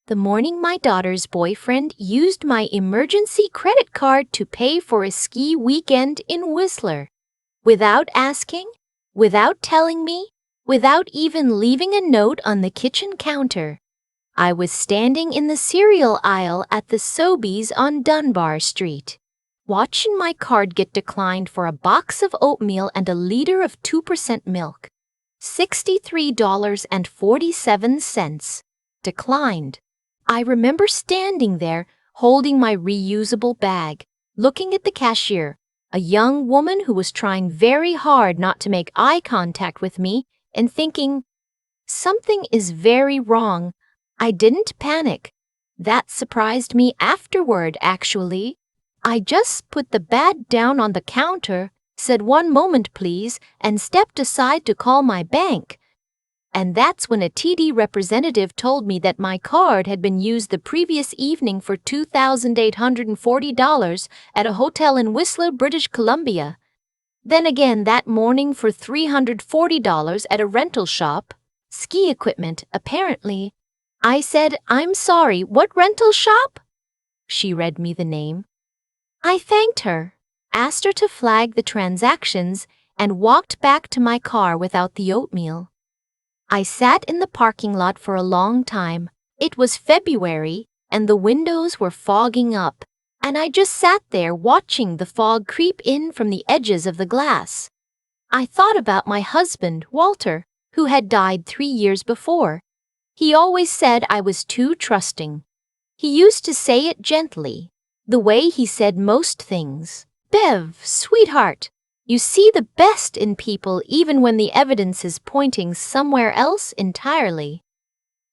The morning my daughter's boyfriend used my emergency credit card to pay for a ski weekend in Whistler. Without asking, without telling me, without even leaving a note on the kitchen counter. I was standing in the cereal aisle at the Sobeys on Dunbar Street, watching my card get declined for a box of oatmeal and a liter of 2% milk. $63.47. Declined. I remember standing there, holding my reusable bag, looking at the cashier, a young woman who was trying very hard not to make eye contact with me, and thinking, something is very wrong. I didn't panic. That surprised me afterward, actually. I just put the bag down on the counter, said 1 moment please, and stepped aside to call my bank. And that's when a TD representative told me that my card had been used the previous evening for $2,840 at a hotel in Whistler, British Columbia. Then again that morning for $340 at a rental shop. Ski equipment, apparently. I said, "I'm sorry, what rental shop?" She read me the name. I thanked her, asked her to flag the transactions, and walked back to my car without the oatmeal. I sat in the parking lot for a long time. It was February, and the windows were fogging up, and I just sat there watching the fog creep in from the edges of the glass. I thought about my husband, Walter, who had died 3 years before. He always said I was too trusting. He used to say it gently, the way he said most things. "Bev, sweetheart, you see the best in people even when the evidence is pointing somewhere else entirely."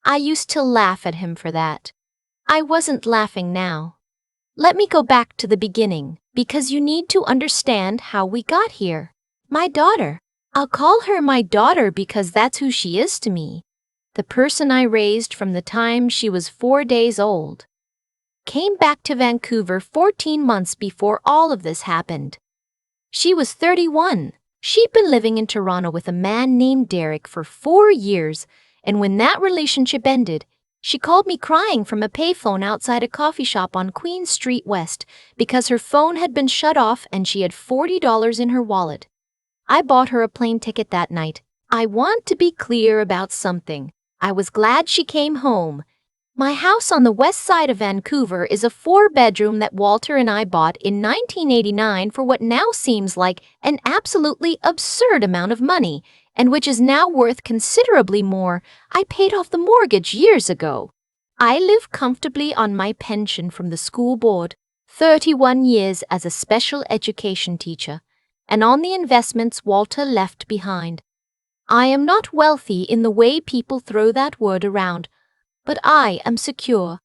I used to laugh at him for that. I wasn't laughing now. Let me go back to the beginning, because you need to understand how we got here. My daughter. I'll call her my daughter because that's who she is to me. The person I raised from the time she was 4 days old. Came back to Vancouver 14 months before all of this happened. She was 31. She'd been living in Toronto with a man named Derek for 4 years, and when that relationship ended, she called me crying from a payphone outside a coffee shop on Queen Street West because her phone had been shut off and she had $40 in her wallet. I bought her a plane ticket that night. I want to be clear about something. I was glad she came home. My house on the west side of Vancouver is a 4-bedroom that Walter and I bought in 1989 for what now seems like an absolutely absurd amount of money, and which is now worth considerably more. I paid off the mortgage years ago. I live comfortably on my pension from the school board, 31 years as a special education teacher, and on the investments Walter left behind. I am not wealthy in the way people throw that word around, but I am secure.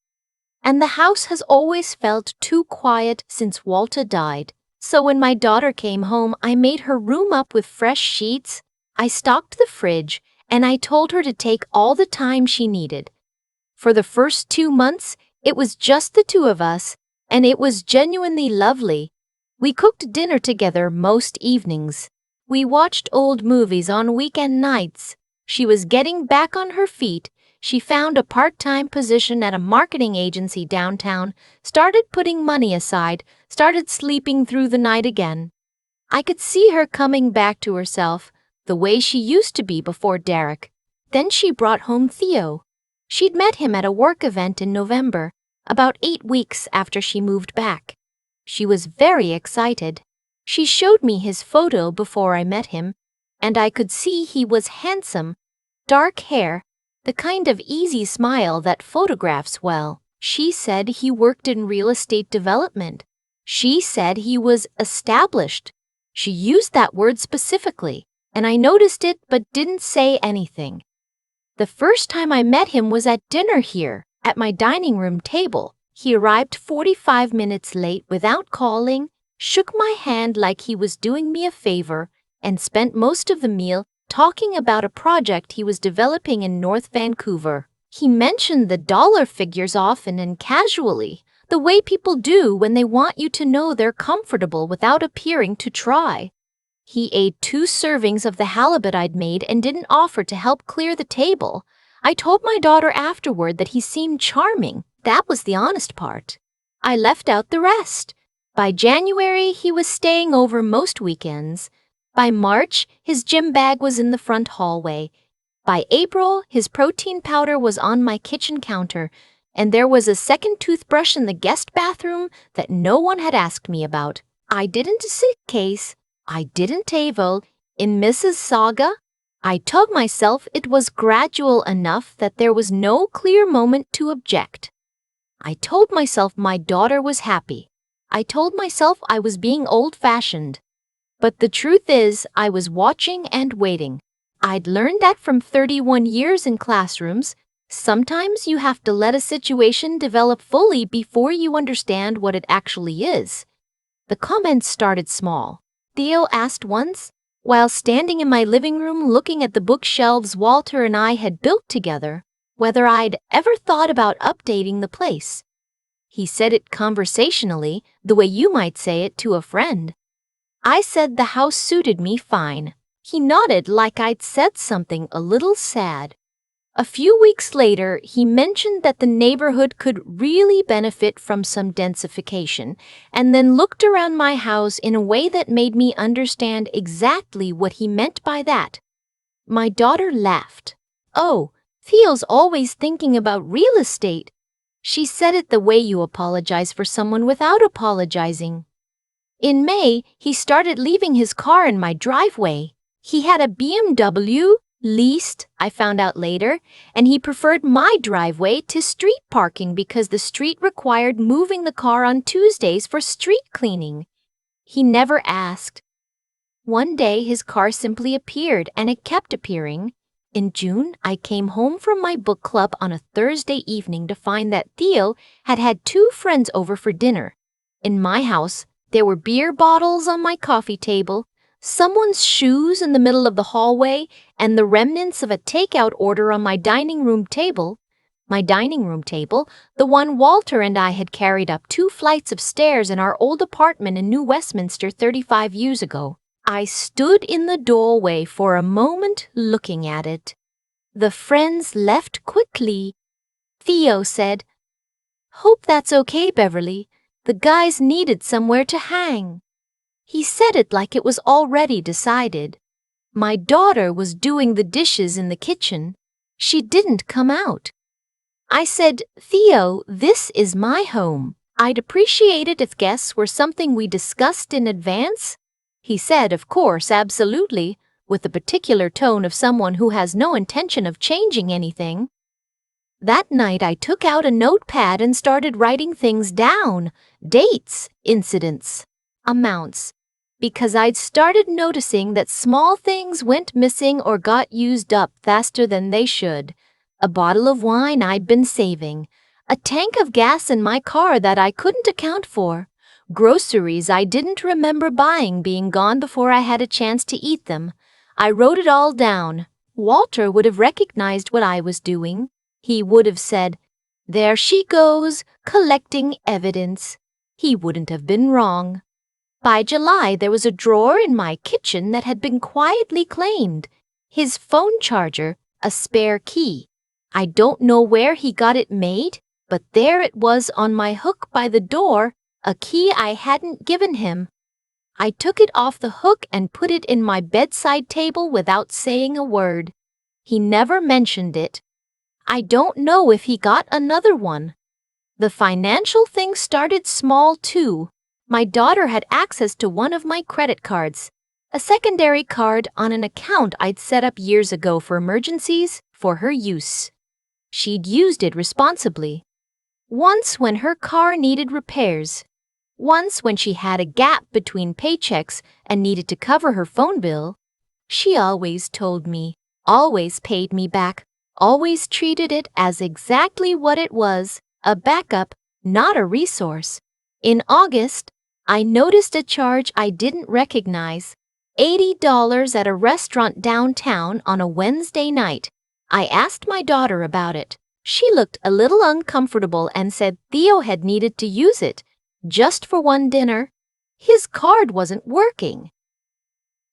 And the house has always felt too quiet since Walter died. So when my daughter came home, I made her room up with fresh sheets, I stocked the fridge, and I told her to take all the time she needed. For the first 2 months, it was just the two of us, and it was genuinely lovely. We cooked dinner together most evenings. We watched old movies on weekend nights. She was getting back on her feet. She found a part-time position at a marketing agency downtown, started putting money aside, started sleeping through the night again. I could see her coming back to herself, the way she used to be before Derek. Then she brought home Theo. She'd met him at a work event in November, about 8 weeks after she moved back. She was very excited. She showed me his photo before I met him, and I could see he was handsome, dark hair, the kind of easy smile that photographs well. She said he worked in real estate development. She said he was established. She used that word specifically, and I noticed it but didn't say anything. The first time I met him was at dinner here, at my dining room table. He arrived 45 minutes late without calling, shook my hand like he was doing me a favor, and spent most of the meal talking about a project he was developing in North Vancouver. He mentioned the dollar figures often and casually, the way people do when they want you to know they're comfortable without appearing to try. He ate 2 servings of the halibut I'd made and didn't offer to help clear the table. I told my daughter afterward that he seemed charming. That was the honest part. I left out the rest. By January, he was staying over most weekends. By March, his gym bag was in the front hallway. By April, his protein powder was on my kitchen counter, and there was a second toothbrush in the guest bathroom that no one had asked me about. I didn't case. I didn't tavel. In Mrs. Saga, I told myself it was gradual enough that there was no clear moment to object. I told myself my daughter was happy. I told myself I was being old-fashioned. But the truth is, I was watching and waiting. I'd learned that from 31 years in classrooms. Sometimes you have to let a situation develop fully before you understand what it actually is. The comments started small. Theo asked once, while standing in my living room looking at the bookshelves Walter and I had built together, whether I'd ever thought about updating the place. He said it conversationally, the way you might say it to a friend. I said the house suited me fine. He nodded like I'd said something a little sad. A few weeks later, he mentioned that the neighborhood could really benefit from some densification, and then looked around my house in a way that made me understand exactly what he meant by that. My daughter laughed. "Oh, Theo's always thinking about real estate." She said it the way you apologize for someone without apologizing. In May, he started leaving his car in my driveway. He had a BMW, leased, I found out later, and he preferred my driveway to street parking because the street required moving the car on Tuesdays for street cleaning. He never asked. One day, his car simply appeared, and it kept appearing. In June, I came home from my book club on a Thursday evening to find that Theo had had 2 friends over for dinner. In my house, there were beer bottles on my coffee table, someone's shoes in the middle of the hallway, and the remnants of a takeout order on my dining room table. My dining room table, the one Walter and I had carried up 2 flights of stairs in our old apartment in New Westminster 35 years ago. I stood in the doorway for a moment looking at it. The friends left quickly. Theo said, "Hope that's okay, Beverly. The guys needed somewhere to hang." He said it like it was already decided. My daughter was doing the dishes in the kitchen. She didn't come out. I said, "Theo, this is my home. I'd appreciate it if guests were something we discussed in advance." He said, "Of course, absolutely," with the particular tone of someone who has no intention of changing anything. That night, I took out a notepad and started writing things down, dates, incidents, amounts, because I'd started noticing that small things went missing or got used up faster than they should. A bottle of wine I'd been saving, a tank of gas in my car that I couldn't account for, groceries I didn't remember buying being gone before I had a chance to eat them. I wrote it all down. Walter would have recognized what I was doing. He would have said, "There she goes, collecting evidence." He wouldn't have been wrong. By July, there was a drawer in my kitchen that had been quietly claimed. His phone charger, a spare key. I don't know where he got it made, but there it was on my hook by the door, a key I hadn't given him. I took it off the hook and put it in my bedside table without saying a word. He never mentioned it. I don't know if he got another one. The financial thing started small too. My daughter had access to one of my credit cards, a secondary card on an account I'd set up years ago for emergencies for her use. She'd used it responsibly. Once when her car needed repairs. Once when she had a gap between paychecks and needed to cover her phone bill. She always told me, always paid me back, always treated it as exactly what it was, a backup, not a resource. In August, I noticed a charge I didn't recognize, $80 at a restaurant downtown on a Wednesday night. I asked my daughter about it. She looked a little uncomfortable and said Theo had needed to use it, just for one dinner. His card wasn't working.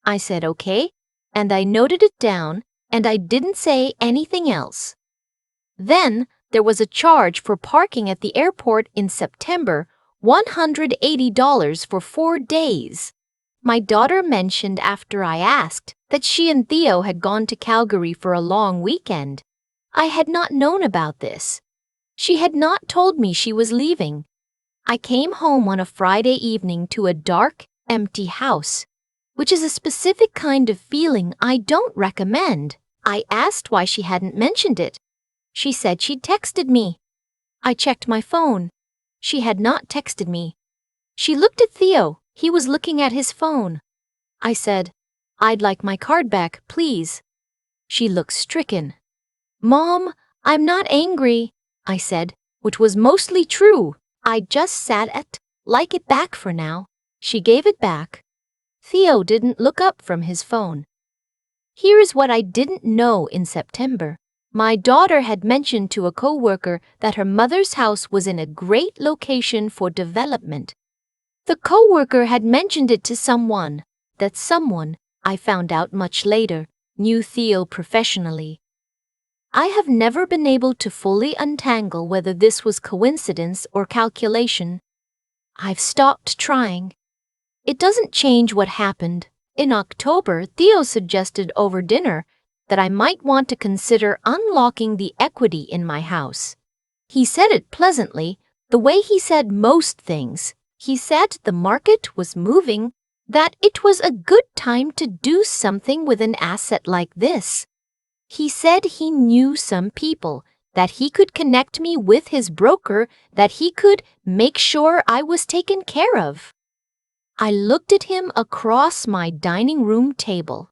I said okay, and I noted it down, and I didn't say anything else. Then there was a charge for parking at the airport in September, $180 for 4 days. My daughter mentioned after I asked that she and Theo had gone to Calgary for a long weekend. I had not known about this. She had not told me she was leaving. I came home on a Friday evening to a dark, empty house, which is a specific kind of feeling I don't recommend. I asked why she hadn't mentioned it. She said she'd texted me. I checked my phone. She had not texted me. She looked at Theo. He was looking at his phone. I said, "I'd like my card back, please." She looked stricken. "Mom, I'm not angry," I said, which was mostly true. I just sat at, "Like it back for now." She gave it back. Theo didn't look up from his phone. Here's what I didn't know in September. My daughter had mentioned to a coworker that her mother's house was in a great location for development. The coworker had mentioned it to someone. That someone, I found out much later, knew Theo professionally. I have never been able to fully untangle whether this was coincidence or calculation. I've stopped trying. It doesn't change what happened. In October, Theo suggested over dinner that I might want to consider unlocking the equity in my house. He said it pleasantly, the way he said most things. He said the market was moving, that it was a good time to do something with an asset like this. He said he knew some people, that he could connect me with his broker, that he could make sure I was taken care of. I looked at him across my dining room table.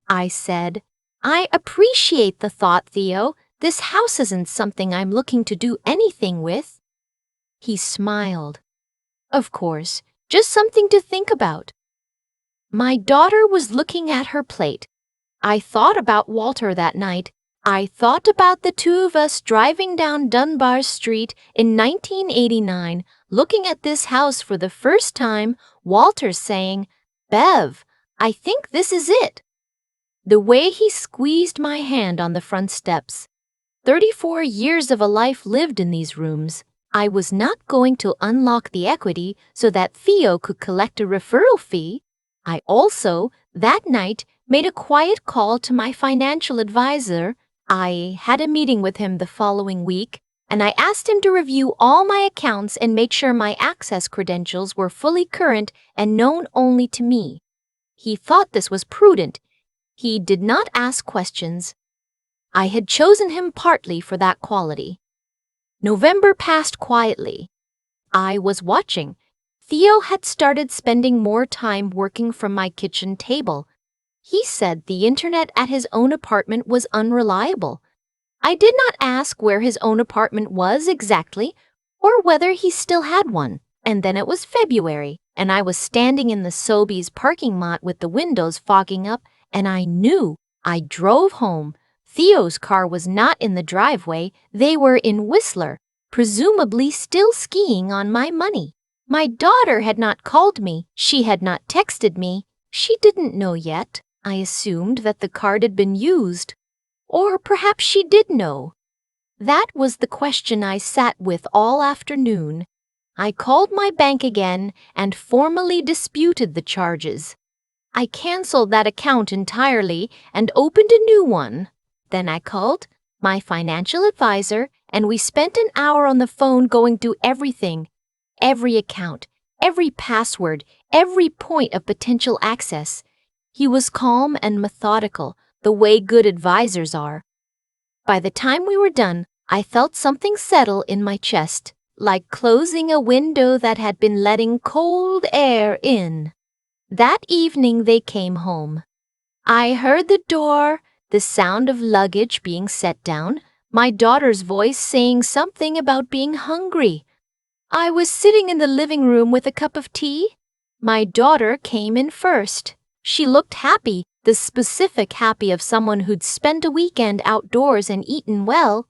I said, "I appreciate the thought, Theo. This house isn't something I'm looking to do anything with." He smiled. "Of course, just something to think about." My daughter was looking at her plate. I thought about Walter that night. I thought about the two of us driving down Dunbar Street in 1989, looking at this house for the first time, Walter saying, "Bev, I think this is it." The way he squeezed my hand on the front steps. 34 years of a life lived in these rooms. I was not going to unlock the equity so that Theo could collect a referral fee. I also, that night, made a quiet call to my financial advisor. I had a meeting with him the following week, and I asked him to review all my accounts and make sure my access credentials were fully current and known only to me. He thought this was prudent. He did not ask questions. I had chosen him partly for that quality. November passed quietly. I was watching. Theo had started spending more time working from my kitchen table. He said the internet at his own apartment was unreliable. I did not ask where his own apartment was exactly, or whether he still had one. And then it was February, and I was standing in the Sobeys parking lot with the windows fogging up, and I knew. I drove home. Theo's car was not in the driveway. They were in Whistler, presumably still skiing on my money. My daughter had not called me. She had not texted me. She didn't know yet. I assumed that the card had been used. Or perhaps she did know. That was the question I sat with all afternoon. I called my bank again and formally disputed the charges. I canceled that account entirely and opened a new one. Then I called my financial advisor and we spent an hour on the phone going through everything. Every account, every password, every point of potential access. He was calm and methodical, the way good advisors are. By the time we were done, I felt something settle in my chest, like closing a window that had been letting cold air in. That evening they came home. I heard the door, the sound of luggage being set down, my daughter's voice saying something about being hungry. I was sitting in the living room with a cup of tea. My daughter came in first. She looked happy, the specific happy of someone who'd spent a weekend outdoors and eaten well.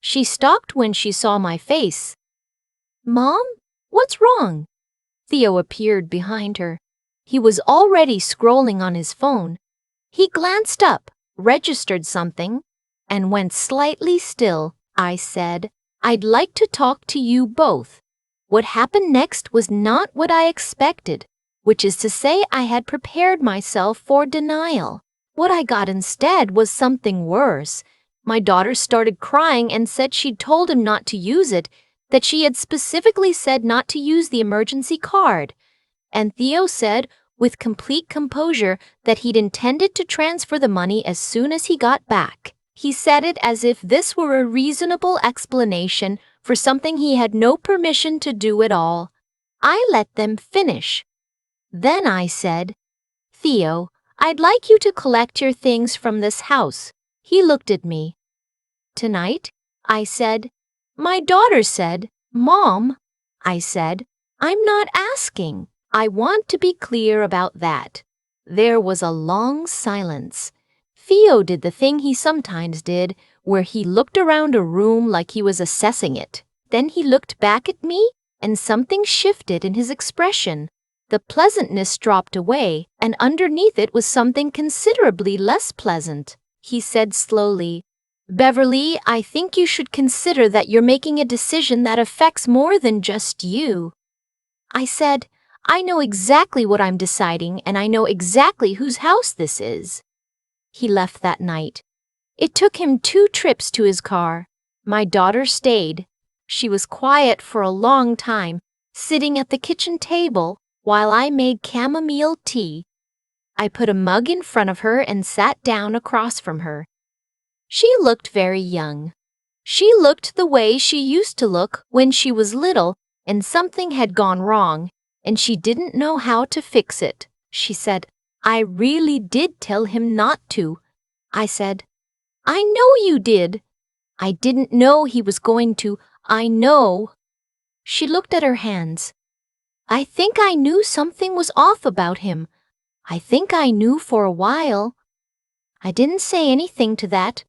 She stopped when she saw my face. "Mom, what's wrong?" Theo appeared behind her. He was already scrolling on his phone. He glanced up, registered something, and went slightly still. I said, "I'd like to talk to you both." What happened next was not what I expected, which is to say I had prepared myself for denial. What I got instead was something worse. My daughter started crying and said she'd told him not to use it, that she had specifically said not to use the emergency card. And Theo said, with complete composure, that he'd intended to transfer the money as soon as he got back. He said it as if this were a reasonable explanation for something he had no permission to do at all. I let them finish. Then I said, "Theo, I'd like you to collect your things from this house." He looked at me. "Tonight?" I said. My daughter said, "Mom," I said, "I'm not asking. I want to be clear about that." There was a long silence. Theo did the thing he sometimes did, where he looked around a room like he was assessing it. Then he looked back at me, and something shifted in his expression. The pleasantness dropped away, and underneath it was something considerably less pleasant. He said slowly, "Beverly, I think you should consider that you're making a decision that affects more than just you." I said, "I know exactly what I'm deciding, and I know exactly whose house this is." He left that night. It took him 2 trips to his car. My daughter stayed. She was quiet for a long time, sitting at the kitchen table while I made chamomile tea. I put a mug in front of her and sat down across from her. She looked very young. She looked the way she used to look when she was little and something had gone wrong, and she didn't know how to fix it. She said, "I really did tell him not to." I said, "I know you did." "I didn't know he was going to. I know." She looked at her hands. "I think I knew something was off about him. I think I knew for a while." I didn't say anything to that.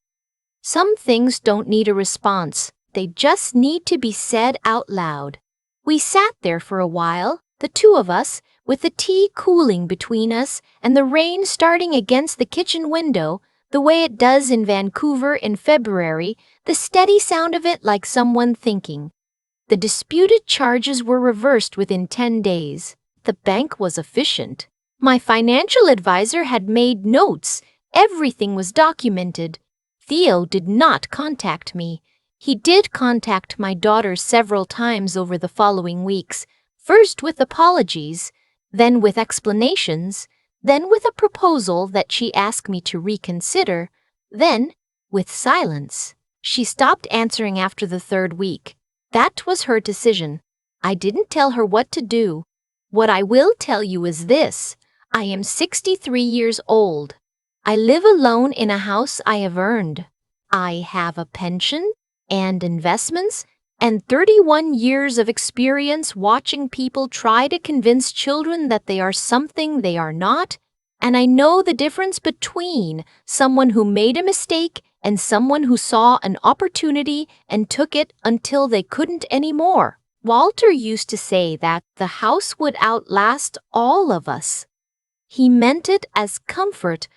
Some things don't need a response. They just need to be said out loud. We sat there for a while, the 2 of us, with the tea cooling between us and the rain starting against the kitchen window, the way it does in Vancouver in February, the steady sound of it like someone thinking. The disputed charges were reversed within 10 days. The bank was efficient. My financial advisor had made notes. Everything was documented. Theo did not contact me. He did contact my daughter several times over the following weeks, first with apologies, then with explanations, then with a proposal that she asked me to reconsider, then with silence. She stopped answering after the 3rd week. That was her decision. I didn't tell her what to do. What I will tell you is this: I am 63 years old. I live alone in a house I have earned. I have a pension and investments and 31 years of experience watching people try to convince children that they are something they are not, and I know the difference between someone who made a mistake and someone who saw an opportunity and took it until they couldn't anymore. Walter used to say that the house would outlast all of us. He meant it as comfort,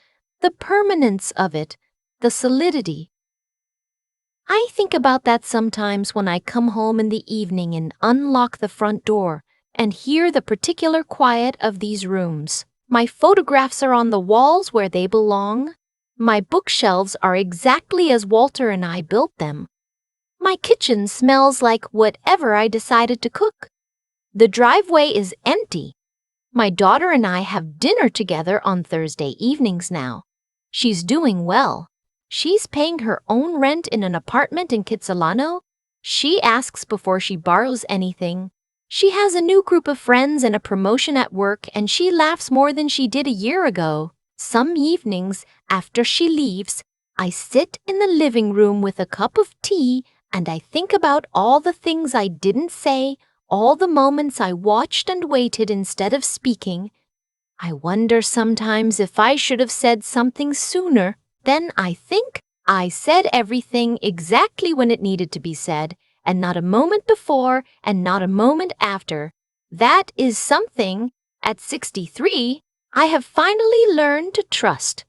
the permanence of it, the solidity. I think about that sometimes when I come home in the evening and unlock the front door and hear the particular quiet of these rooms. My photographs are on the walls where they belong. My bookshelves are exactly as Walter and I built them. My kitchen smells like whatever I decided to cook. The driveway is empty. My daughter and I have dinner together on Thursday evenings now. She's doing well. She's paying her own rent in an apartment in Kitsilano. She asks before she borrows anything. She has a new group of friends and a promotion at work, and she laughs more than she did a year ago. Some evenings, after she leaves, I sit in the living room with a cup of tea and I think about all the things I didn't say, all the moments I watched and waited instead of speaking. I wonder sometimes if I should have said something sooner. Then I think I said everything exactly when it needed to be said, and not a moment before and not a moment after. That is something, at 63, I have finally learned to trust.